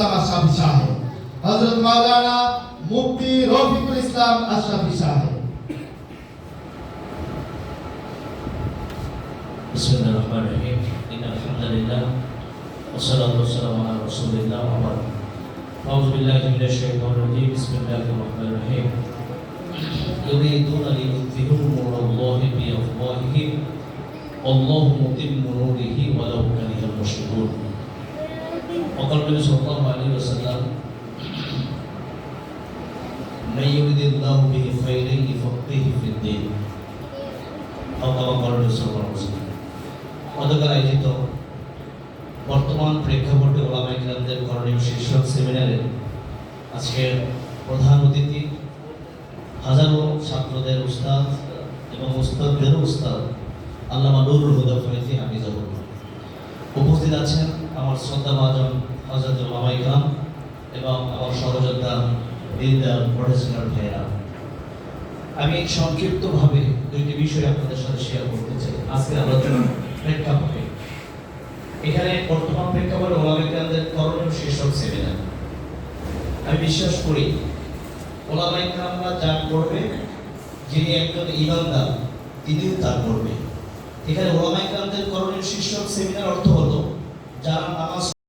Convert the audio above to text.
ইসলাম আশরাফি সাহেব, হযরত মাওলানা মুফতি রফিকুল ইসলাম আশরাফি সাহেব। বিসমিল্লাহির রহমানির রহিম। ইন্নাল হামদালিল্লাহ ওয়াসসালাতু ওয়াসসালামু আলা রাসূলিল্লাহ ওয়া বা'দ। আউযু বিল্লাহি মিনাশ শাইতানির রাজীম। বিসমিল্লাহির রহমানির রহিম। ইউরিদুনা লিইউযহিরু নূরাল্লাহি বিআফওয়াহিহিম ওয়াল্লাহু মুতিম্মু নূরিহি ওয়ালাউ কারিহাল মুশরিকুন। ওয়াকাল নবী সাল্লাল্লাহু আলাইহি ওয়াসাল্লাম মান ইউরিদিল্লাহু বিহি খায়রান ইউফাক্কিহু ফিদ-দীন। গতকাল আয়োজিত বর্তমান প্রেক্ষাপটে ওলামায়ে কেরামদের করণীয় শীর্ষক সেমিনারে আজকের প্রধান অতিথি হাজারো ছাত্রদের উস্তাদ এবং উস্তাদদেরও উস্তাদ আল্লামা নুরুল হুদা ফয়জী হাফিজাহুল্লাহ। উপস্থিত আছেন আমার শ্রদ্ধাভাজন হযরত ওলামায়ে কেরাম এবং আমার সহযোদ্ধা দিনদার প্রফেশনাল ভাইয়েরা। আমি সংক্ষিপ্তভাবে দুইটি বিষয় আপনাদের সাথে শেয়ার করতে চাই আজকের আলোচনার প্রেক্ষাপটে। এখানে বর্তমান প্রেক্ষাপটে ওলামায়ে কেরামদের করণীয় শীর্ষক সেমিনার। আমি বিশ্বাস করি ওলামায়ে কেরামরা যা করবে, যিনি একজন ইমানদার তিনিও তা করবে। এখানে ওলামায়ে কেরামদের করণীয় শীর্ষক সেমিনার অর্থ হলো যারা নামাজ